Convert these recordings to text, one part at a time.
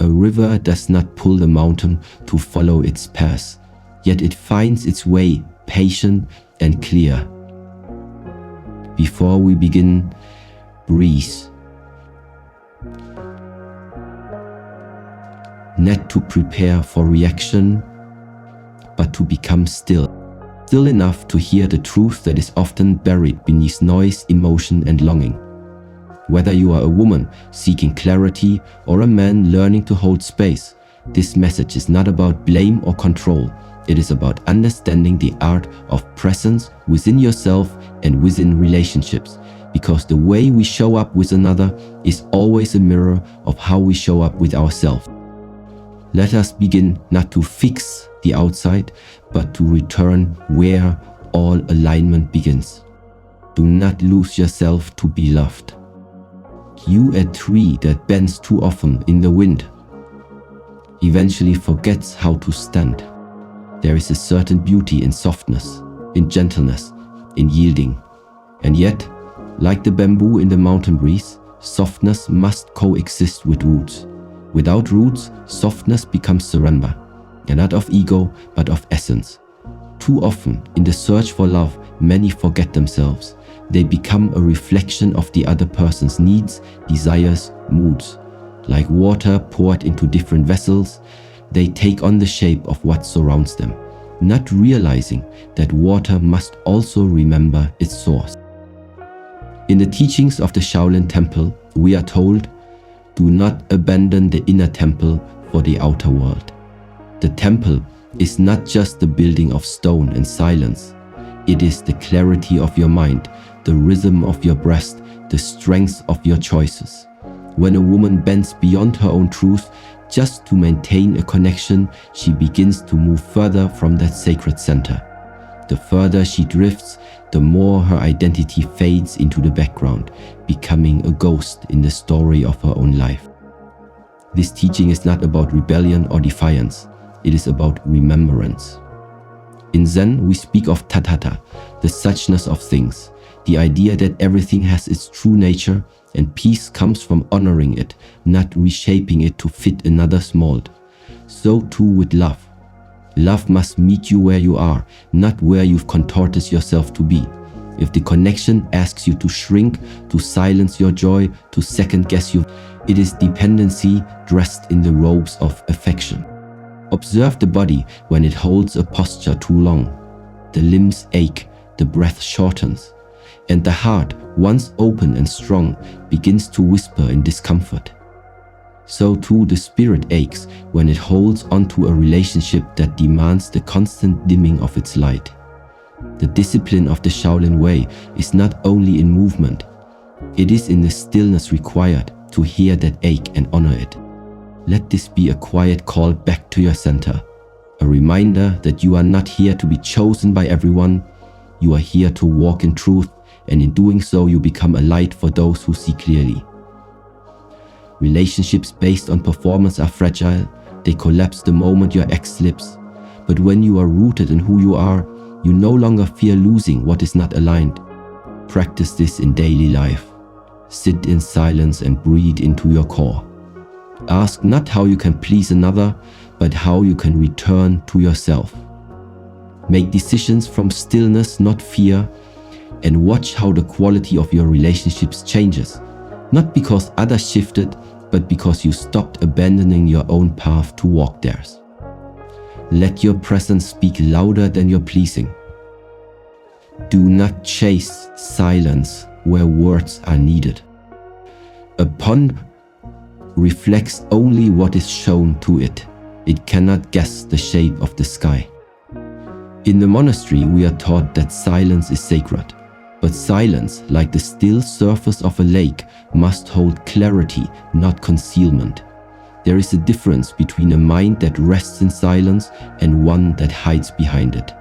A river does not pull the mountain to follow its path, yet it finds its way patient and clear. Before we begin, breathe. Not to prepare for reaction, but to become still. Still enough to hear the truth that is often buried beneath noise, emotion, and longing. Whether you are a woman seeking clarity or a man learning to hold space, this message is not about blame or control. It is about understanding the art of presence within yourself and within relationships, because the way we show up with another is always a mirror of how we show up with ourselves. Let us begin not to fix the outside, but to return where all alignment begins. Do not lose yourself to be loved. You, a tree that bends too often in the wind, eventually forgets how to stand. There is a certain beauty in softness, in gentleness, in yielding. And yet, like the bamboo in the mountain breeze, softness must coexist with roots. Without roots, softness becomes surrender, and not of ego, but of essence. Too often, in the search for love, many forget themselves. They become a reflection of the other person's needs, desires, moods. Like water poured into different vessels, they take on the shape of what surrounds them, not realizing that water must also remember its source. In the teachings of the Shaolin temple, we are told, do not abandon the inner temple for the outer world. The temple is not just the building of stone and silence. It is the clarity of your mind, the rhythm of your breast, the strength of your choices. When a woman bends beyond her own truth just to maintain a connection, she begins to move further from that sacred center. The further she drifts, the more her identity fades into the background, becoming a ghost in the story of her own life. This teaching is not about rebellion or defiance. It is about remembrance. In Zen, we speak of tathata, the suchness of things, the idea that everything has its true nature, and peace comes from honoring it, not reshaping it to fit another's mold. So too with love. Love must meet you where you are, not where you've contorted yourself to be. If the connection asks you to shrink, to silence your joy, to second-guess you, it is dependency dressed in the robes of affection. Observe the body when it holds a posture too long. The limbs ache, the breath shortens, and the heart, once open and strong, begins to whisper in discomfort. So too the spirit aches when it holds onto a relationship that demands the constant dimming of its light. The discipline of the Shaolin way is not only in movement, it is in the stillness required to hear that ache and honor it. Let this be a quiet call back to your center, a reminder that you are not here to be chosen by everyone. You are here to walk in truth, and in doing so you become a light for those who see clearly. Relationships based on performance are fragile. They collapse the moment your ex slips. But when you are rooted in who you are, you no longer fear losing what is not aligned. Practice this in daily life. Sit in silence and breathe into your core. Ask not how you can please another, but how you can return to yourself. Make decisions from stillness, not fear, and watch how the quality of your relationships changes. Not because others shifted, but because you stopped abandoning your own path to walk theirs. Let your presence speak louder than your pleasing. Do not chase silence where words are needed. A pond reflects only what is shown to it. It cannot guess the shape of the sky. In the monastery, we are taught that silence is sacred. But silence, like the still surface of a lake, must hold clarity, not concealment. There is a difference between a mind that rests in silence and one that hides behind it.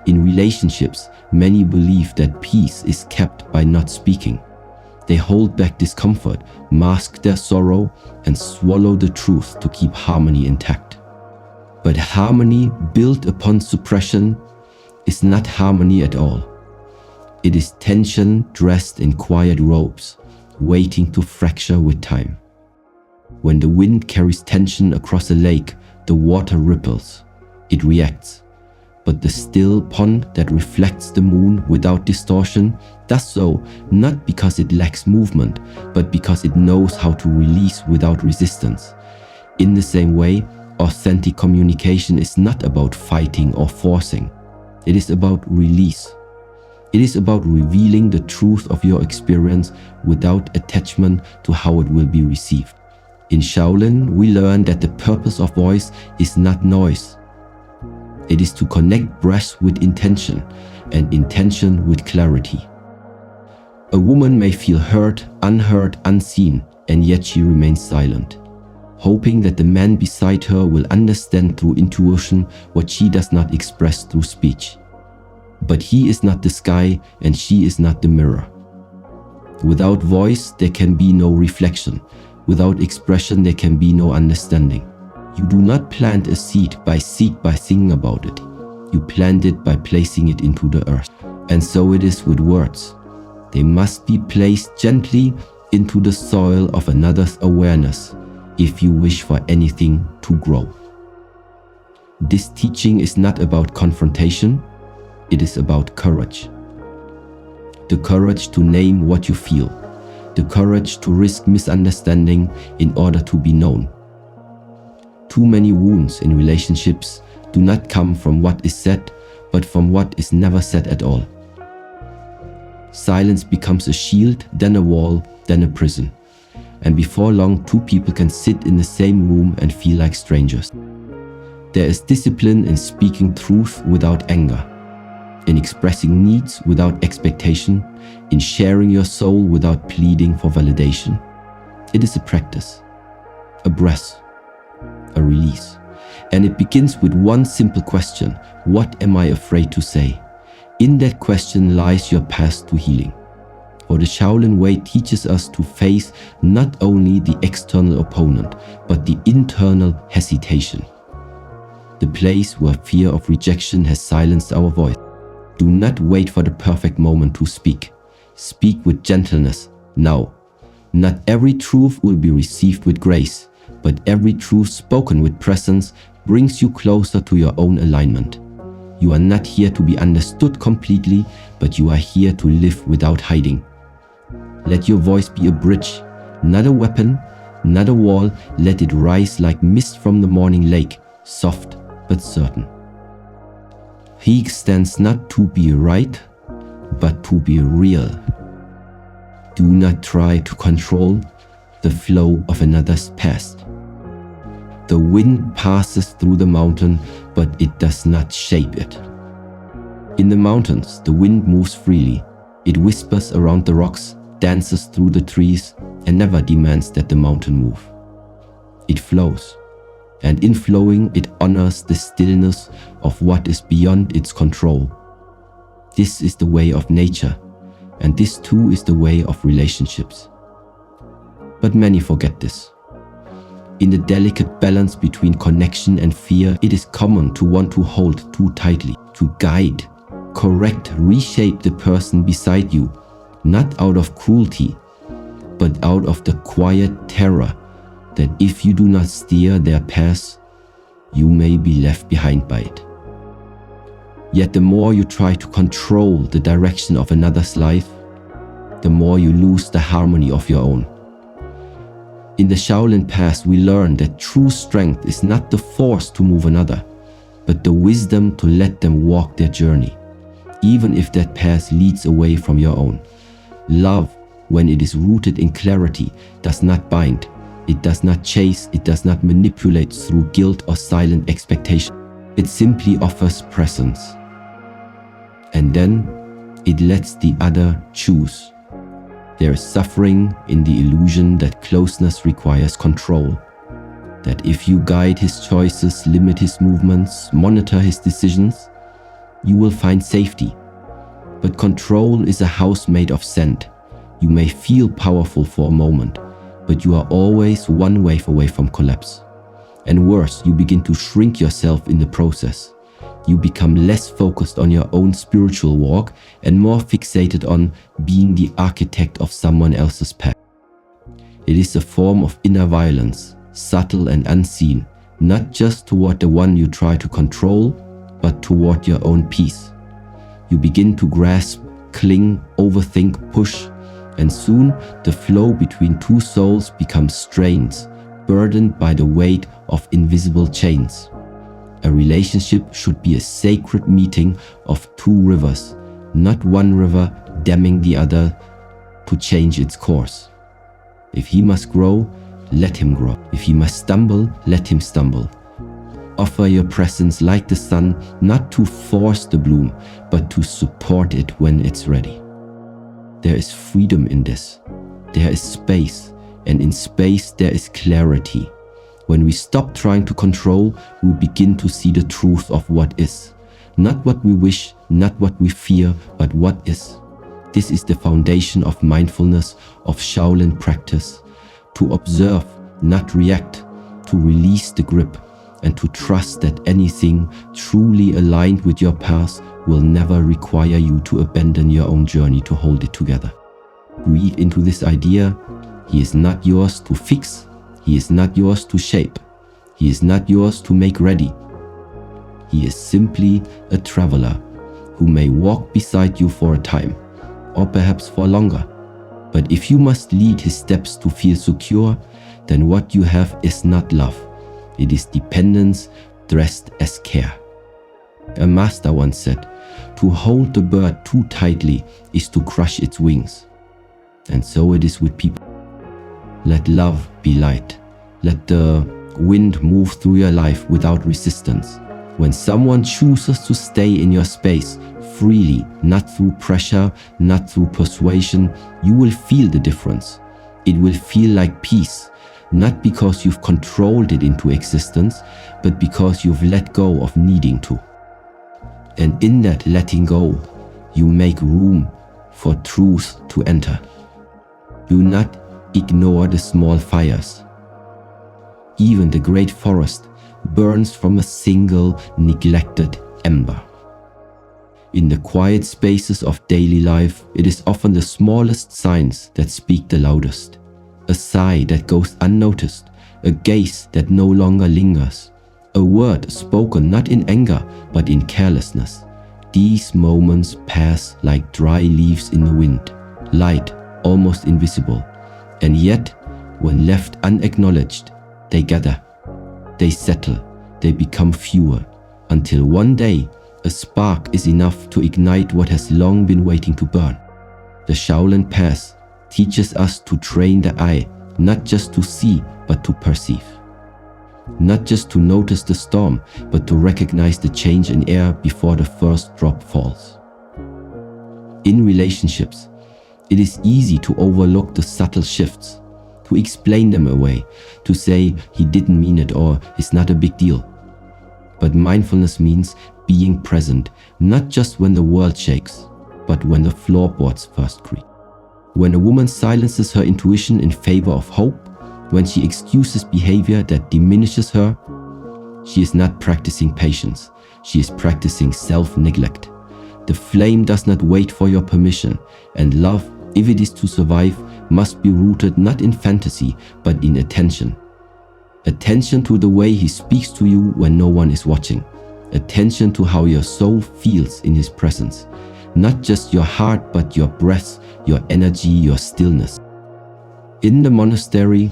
In relationships, many believe that peace is kept by not speaking. They hold back discomfort, mask their sorrow, and swallow the truth to keep harmony intact. But harmony built upon suppression is not harmony at all. It is tension dressed in quiet robes, waiting to fracture with time. When the wind carries tension across a lake, the water ripples. It reacts. But the still pond that reflects the moon without distortion does so not because it lacks movement, but because it knows how to release without resistance. In the same way, authentic communication is not about fighting or forcing. It is about release. It is about revealing the truth of your experience without attachment to how it will be received. In Shaolin, we learn that the purpose of voice is not noise. It is to connect breath with intention and intention with clarity. A woman may feel hurt, unheard, unseen, and yet she remains silent, hoping that the man beside her will understand through intuition what she does not express through speech. But he is not the sky and she is not the mirror. Without voice, there can be no reflection. Without expression, there can be no understanding. You do not plant a seed by thinking about it. You plant it by placing it into the earth. And so it is with words. They must be placed gently into the soil of another's awareness if you wish for anything to grow. This teaching is not about confrontation, it is about courage. The courage to name what you feel, the courage to risk misunderstanding in order to be known. Too many wounds in relationships do not come from what is said, but from what is never said at all. Silence becomes a shield, then a wall, then a prison. And before long, two people can sit in the same room and feel like strangers. There is discipline in speaking truth without anger, in expressing needs without expectation, in sharing your soul without pleading for validation. It is a practice, a breath, a release. And it begins with one simple question: what am I afraid to say? In that question lies your path to healing. For the Shaolin way teaches us to face not only the external opponent, but the internal hesitation. The place where fear of rejection has silenced our voice. Do not wait for the perfect moment to speak. Speak with gentleness now. Not every truth will be received with grace, but every truth spoken with presence brings you closer to your own alignment. You are not here to be understood completely, but you are here to live without hiding. Let your voice be a bridge, not a weapon, not a wall. Let it rise like mist from the morning lake, soft but certain. He stands not to be right, but to be real. Do not try to control the flow of another's past. The wind passes through the mountain, but it does not shape it. In the mountains, the wind moves freely. It whispers around the rocks, dances through the trees, and never demands that the mountain move. It flows, and in flowing, it honors the stillness of what is beyond its control. This is the way of nature, and this too is the way of relationships. But many forget this. In the delicate balance between connection and fear, it is common to want to hold too tightly, to guide, correct, reshape the person beside you, not out of cruelty, but out of the quiet terror that if you do not steer their path, you may be left behind by it. Yet the more you try to control the direction of another's life, the more you lose the harmony of your own. In the Shaolin path, we learn that true strength is not the force to move another, but the wisdom to let them walk their journey, even if that path leads away from your own. Love, when it is rooted in clarity, does not bind, it does not chase, it does not manipulate through guilt or silent expectation. It simply offers presence. And then it lets the other choose. There is suffering in the illusion that closeness requires control, that if you guide his choices, limit his movements, monitor his decisions, you will find safety. But control is a house made of sand. You may feel powerful for a moment, but you are always one wave away from collapse. And worse, you begin to shrink yourself in the process. You become less focused on your own spiritual walk and more fixated on being the architect of someone else's path. It is a form of inner violence, subtle and unseen, not just toward the one you try to control, but toward your own peace. You begin to grasp, cling, overthink, push, and soon the flow between two souls becomes strained, burdened by the weight of invisible chains. A relationship should be a sacred meeting of two rivers, not one river damming the other to change its course. If he must grow, let him grow. If he must stumble, let him stumble. Offer your presence like the sun, not to force the bloom, but to support it when it's ready. There is freedom in this. There is space, and in space there is clarity. When we stop trying to control, we begin to see the truth of what is. Not what we wish, not what we fear, but what is. This is the foundation of mindfulness, of Shaolin practice. To observe, not react, to release the grip, and to trust that anything truly aligned with your path will never require you to abandon your own journey to hold it together. Breathe into this idea. He is not yours to fix. He is not yours to shape. He is not yours to make ready. He is simply a traveler who may walk beside you for a time, or perhaps for longer. But if you must lead his steps to feel secure, then what you have is not love. It is dependence dressed as care. A master once said, to hold the bird too tightly is to crush its wings. And so it is with people. Let love be light. Let the wind move through your life without resistance. When someone chooses to stay in your space freely, not through pressure, not through persuasion, you will feel the difference. It will feel like peace, not because you've controlled it into existence, but because you've let go of needing to. And in that letting go, you make room for truth to enter. Do not ignore the small fires. Even the great forest burns from a single neglected ember. In the quiet spaces of daily life, it is often the smallest signs that speak the loudest. A sigh that goes unnoticed, a gaze that no longer lingers, a word spoken not in anger but in carelessness. These moments pass like dry leaves in the wind, light, almost invisible. And yet, when left unacknowledged, they gather, they settle, they become fewer, until one day a spark is enough to ignite what has long been waiting to burn. The Shaolin path teaches us to train the eye, not just to see, but to perceive. Not just to notice the storm, but to recognize the change in air before the first drop falls. In relationships, it is easy to overlook the subtle shifts, to explain them away, to say he didn't mean it or it's not a big deal. But mindfulness means being present, not just when the world shakes, but when the floorboards first creak. When a woman silences her intuition in favor of hope, when she excuses behavior that diminishes her, she is not practicing patience, she is practicing self-neglect. The flame does not wait for your permission, and love, if it is to survive, must be rooted not in fantasy, but in attention. Attention to the way he speaks to you when no one is watching. Attention to how your soul feels in his presence. Not just your heart, but your breath, your energy, your stillness. In the monastery,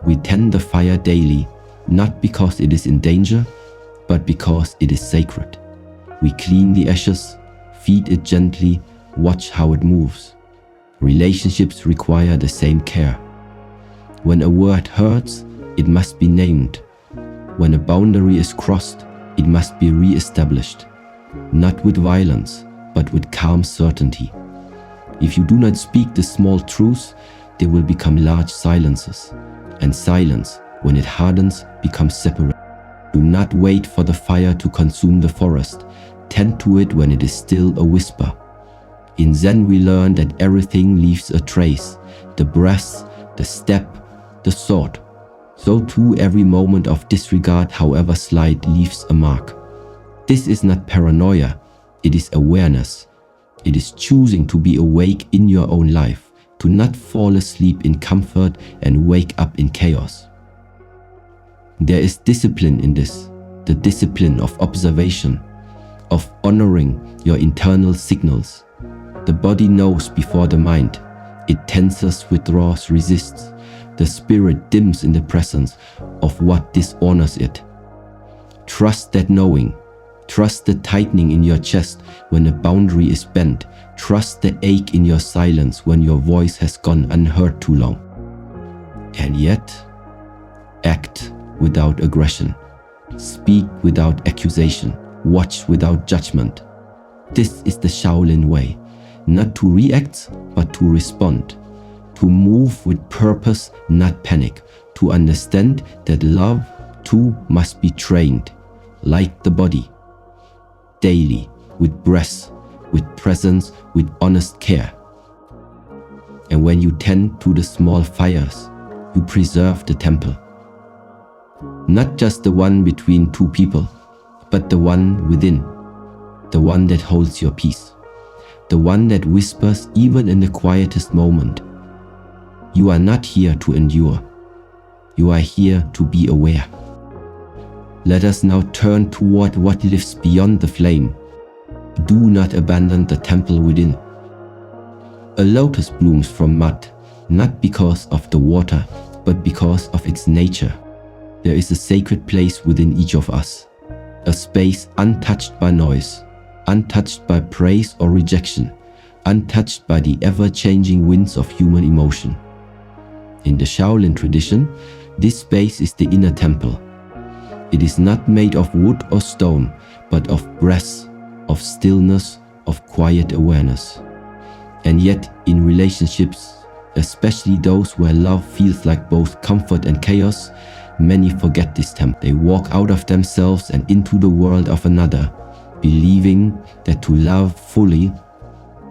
we tend the fire daily, not because it is in danger, but because it is sacred. We clean the ashes, feed it gently, watch how it moves. Relationships require the same care. When a word hurts, it must be named. When a boundary is crossed, it must be re-established. Not with violence, but with calm certainty. If you do not speak the small truths, they will become large silences. And silence, when it hardens, becomes separate. Do not wait for the fire to consume the forest. Tend to it when it is still a whisper. In Zen we learn that everything leaves a trace. The breath, the step, the thought. So too every moment of disregard, however slight, leaves a mark. This is not paranoia, it is awareness. It is choosing to be awake in your own life, to not fall asleep in comfort and wake up in chaos. There is discipline in this, the discipline of observation, of honoring your internal signals. The body knows before the mind. It tenses, withdraws, resists. The spirit dims in the presence of what dishonors it. Trust that knowing. Trust the tightening in your chest when a boundary is bent. Trust the ache in your silence when your voice has gone unheard too long. And yet, act without aggression. Speak without accusation. Watch without judgment. This is the Shaolin way. Not to react, but to respond. To move with purpose, not panic. To understand that love too must be trained, like the body. Daily, with breath, with presence, with honest care. And when you tend to the small fires, you preserve the temple. Not just the one between two people, but the one within, the one that holds your peace, the one that whispers even in the quietest moment. You are not here to endure. You are here to be aware. Let us now turn toward what lives beyond the flame. Do not abandon the temple within. A lotus blooms from mud, not because of the water, but because of its nature. There is a sacred place within each of us, a space untouched by noise, untouched by praise or rejection, untouched by the ever-changing winds of human emotion. In the Shaolin tradition, this space is the inner temple. It is not made of wood or stone, but of breath, of stillness, of quiet awareness. And yet, in relationships, especially those where love feels like both comfort and chaos, many forget this temple. They walk out of themselves and into the world of another, believing that to love fully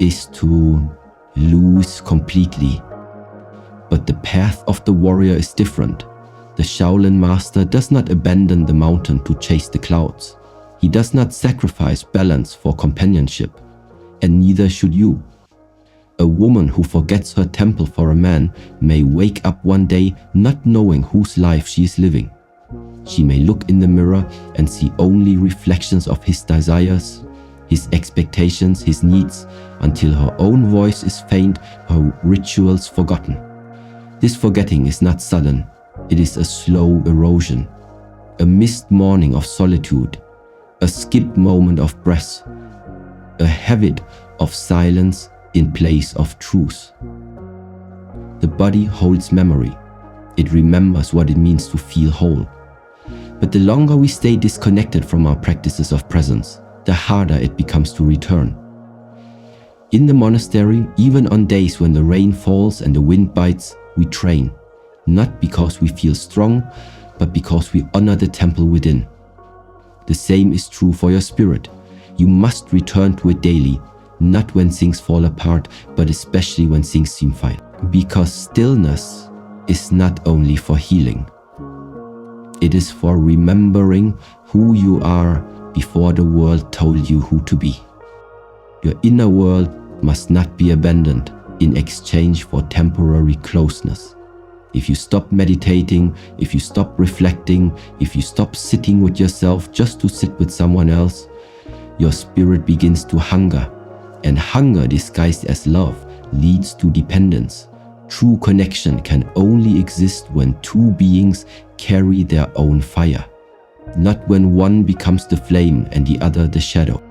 is to lose completely. But the path of the warrior is different. The Shaolin master does not abandon the mountain to chase the clouds. He does not sacrifice balance for companionship, and neither should you. A woman who forgets her temple for a man may wake up one day not knowing whose life she is living. She may look in the mirror and see only reflections of his desires, his expectations, his needs, until her own voice is faint, her rituals forgotten. This forgetting is not sudden. It is a slow erosion, a missed morning of solitude, a skipped moment of breath, a habit of silence in place of truth. The body holds memory. It remembers what it means to feel whole. But the longer we stay disconnected from our practices of presence, the harder it becomes to return. In the monastery, even on days when the rain falls and the wind bites, we train, not because we feel strong, but because we honor the temple within. The same is true for your spirit. You must return to it daily, not when things fall apart, but especially when things seem fine. Because stillness is not only for healing. It is for remembering who you are before the world told you who to be. Your inner world must not be abandoned in exchange for temporary closeness. If you stop meditating, if you stop reflecting, if you stop sitting with yourself just to sit with someone else, your spirit begins to hunger. And hunger disguised as love leads to dependence. True connection can only exist when two beings carry their own fire, not when one becomes the flame and the other the shadow.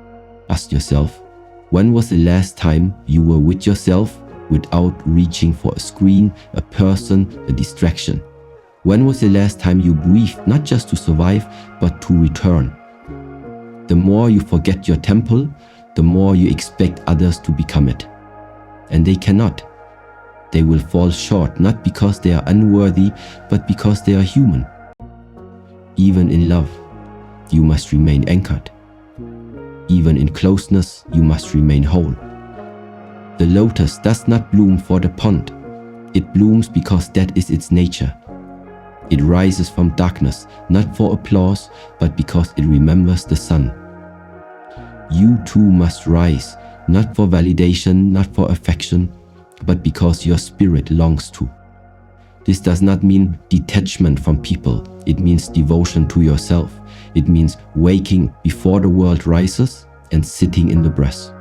Ask yourself, when was the last time you were with yourself without reaching for a screen, a person, a distraction? When was the last time you breathed not just to survive, but to return? The more you forget your temple, the more you expect others to become it. And they cannot. They will fall short, not because they are unworthy, but because they are human. Even in love, you must remain anchored. Even in closeness, you must remain whole. The lotus does not bloom for the pond. It blooms because that is its nature. It rises from darkness, not for applause, but because it remembers the sun. You too must rise, not for validation, not for affection, but because your spirit longs to. This does not mean detachment from people. It means devotion to yourself. It means waking before the world rises and sitting in the breath.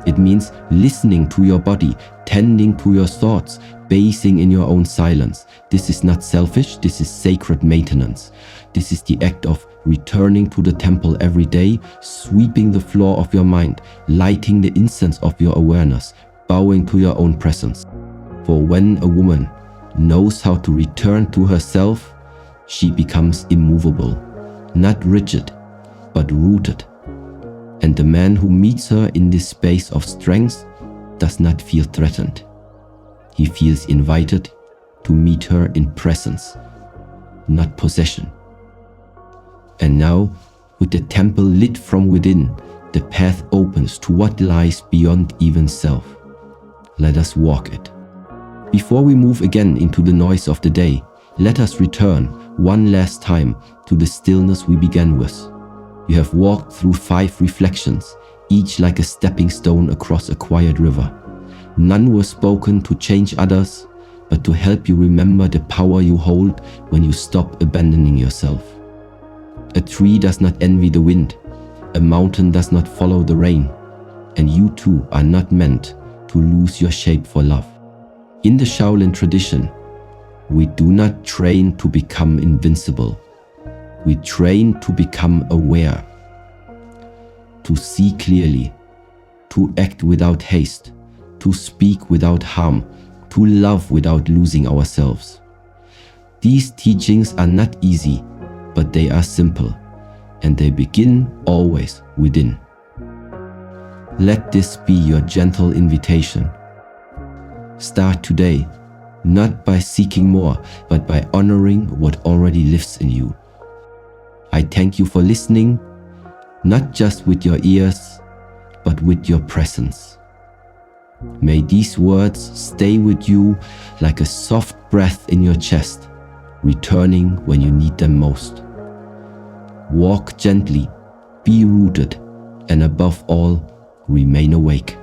It means listening to your body, tending to your thoughts, basing in your own silence. This is not selfish, this is sacred maintenance. This is the act of returning to the temple every day, sweeping the floor of your mind, lighting the incense of your awareness, bowing to your own presence. For when a woman knows how to return to herself, she becomes immovable, not rigid, but rooted. And the man who meets her in this space of strength does not feel threatened. He feels invited to meet her in presence, not possession. And now, with the temple lit from within, the path opens to what lies beyond even self. Let us walk it. Before we move again into the noise of the day, let us return one last time to the stillness we began with. You have walked through 5 reflections, each like a stepping stone across a quiet river. None were spoken to change others, but to help you remember the power you hold when you stop abandoning yourself. A tree does not envy the wind, a mountain does not follow the rain, and you too are not meant to lose your shape for love. In the Shaolin tradition, we do not train to become invincible. We train to become aware, to see clearly, to act without haste, to speak without harm, to love without losing ourselves. These teachings are not easy, but they are simple, and they begin always within. Let this be your gentle invitation. Start today, not by seeking more, but by honoring what already lives in you. I thank you for listening, not just with your ears, but with your presence. May these words stay with you like a soft breath in your chest, returning when you need them most. Walk gently, be rooted, and above all, remain awake.